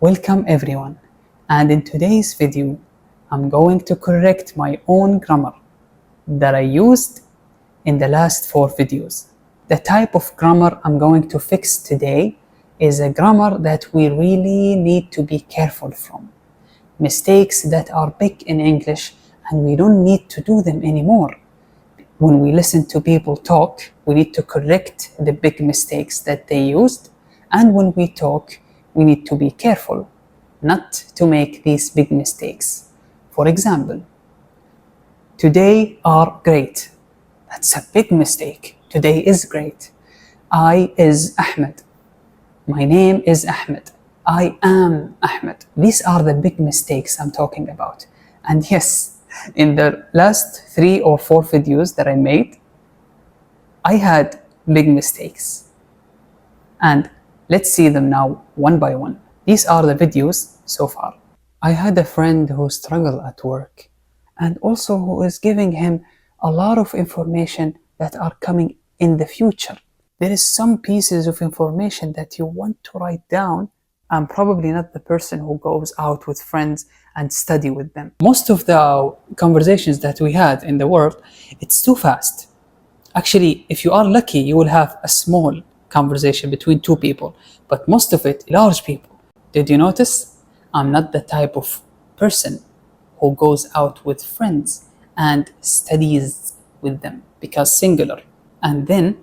Welcome everyone, and in today's video I'm going to correct my own grammar that I used in the last 4 videos. The type of grammar I'm going to fix today is a grammar that we really need to be careful from. Mistakes that are big in English and we don't need to do them anymore. When we listen to people talk, we need to correct the big mistakes that they used, and when we talk, we need to be careful not to make these big mistakes. For example, today are great. That's a big mistake. Today is great. I is Ahmed. My name is Ahmed. I am Ahmed. These are the big mistakes I'm talking about. And yes, in the last 3 or 4 videos that I made, I had big mistakes. And let's see them now one by one. These are the videos so far. I had a friend who struggled at work and also who is giving him a lot of information that are coming in the future. There is some pieces of information that you want to write down. I'm probably not the person who goes out with friends and study with them. Most of the conversations that we had in the world, it's too fast. Actually, if you are lucky, you will have a small conversation between 2 people, but most of it, large people. Did you notice? I'm not the type of person who goes out with friends and studies with them, because singular. And then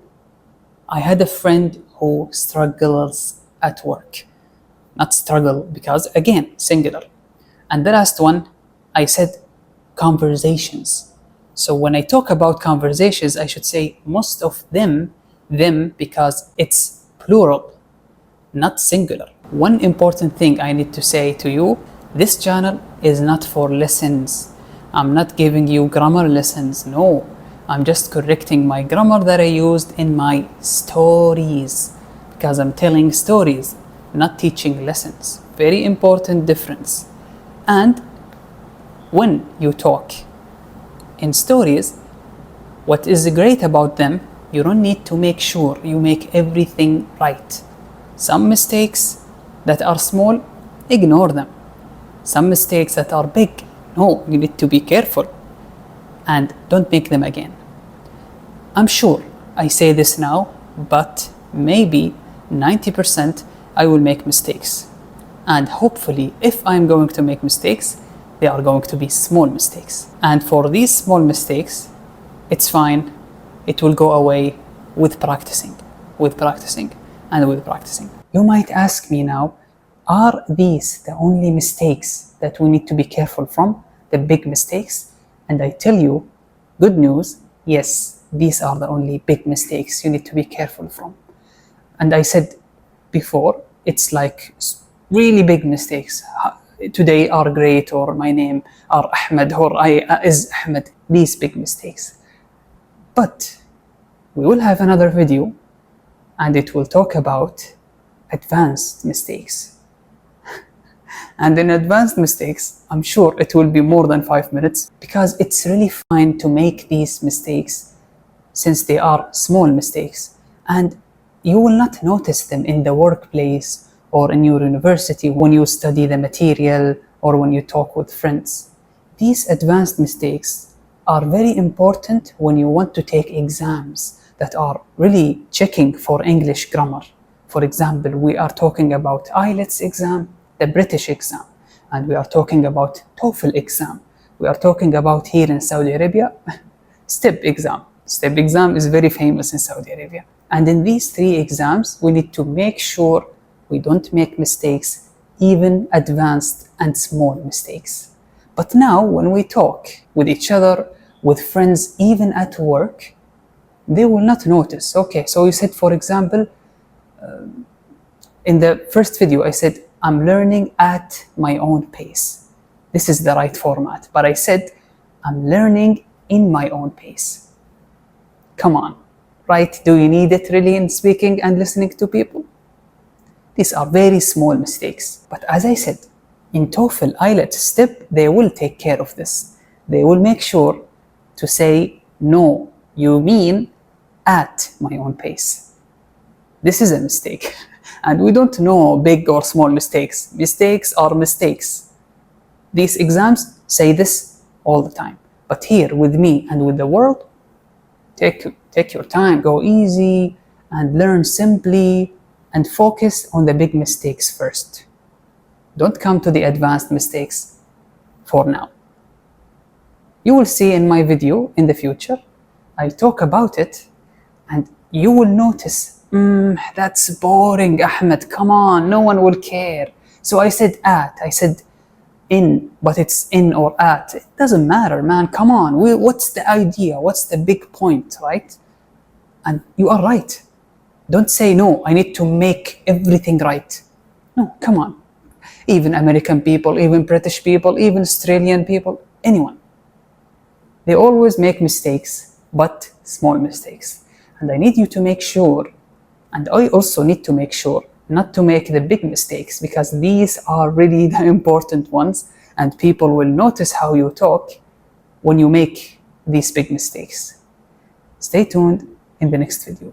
I had a friend who struggles at work. Not struggle because, again, singular. And the last one, I said conversations. So when I talk about conversations, I should say most of them because it's plural, not singular. One important thing I need to say to you, this channel is not for lessons. I'm not giving you grammar lessons, no. I'm just correcting my grammar that I used in my stories, because I'm telling stories, not teaching lessons. Very important difference. And when you talk in stories, what is great about them, you don't need to make sure you make everything right. Some mistakes that are small, ignore them. Some mistakes that are big, no, you need to be careful and don't make them again. I'm sure I say this now, but maybe 90% I will make mistakes. And hopefully, if I'm going to make mistakes, they are going to be small mistakes. And for these small mistakes, it's fine. It will go away with practicing, and with practicing. You might ask me now, are these the only mistakes that we need to be careful from, the big mistakes? And I tell you, good news, yes, these are the only big mistakes you need to be careful from. And I said before, it's like really big mistakes. Today are great, or my name are Ahmed, or I is Ahmed. These big mistakes. But we will have another video and it will talk about advanced mistakes. And in advanced mistakes, I'm sure it will be more than 5 minutes, because it's really fine to make these mistakes since they are small mistakes. And you will not notice them in the workplace or in your university when you study the material or when you talk with friends. These advanced mistakes are very important when you want to take exams that are really checking for English grammar. For example, we are talking about IELTS exam, the British exam, and we are talking about TOEFL exam. We are talking about here in Saudi Arabia, STEP exam. STEP exam is very famous in Saudi Arabia. And in these 3 exams, we need to make sure we don't make mistakes, even advanced and small mistakes. But now, when we talk with each other, with friends, even at work, they will not notice. Okay, so you said, for example, in the first video, I said, I'm learning at my own pace. This is the right format. But I said, I'm learning in my own pace. Come on, right? Do you need it really in speaking and listening to people? These are very small mistakes. But as I said, in TOEFL, IELTS, STEP, they will take care of this. They will make sure to say, no, you mean at my own pace. This is a mistake. and we don't know big or small mistakes. Mistakes are mistakes. These exams say this all the time. But here with me and with the world, take your time, go easy and learn simply and focus on the big mistakes first. Don't come to the advanced mistakes for now. You will see in my video in the future, I talk about it and you will notice, that's boring, Ahmed, come on, no one will care. So I said I said in, but it's in or at. It doesn't matter, man, come on, what's the idea? What's the big point, right? And you are right. Don't say, no, I need to make everything right. No, come on. Even American people, even British people, even Australian people, anyone. They always make mistakes, but small mistakes. And I need you to make sure, and I also need to make sure, not to make the big mistakes, because these are really the important ones, and people will notice how you talk when you make these big mistakes. Stay tuned in the next video.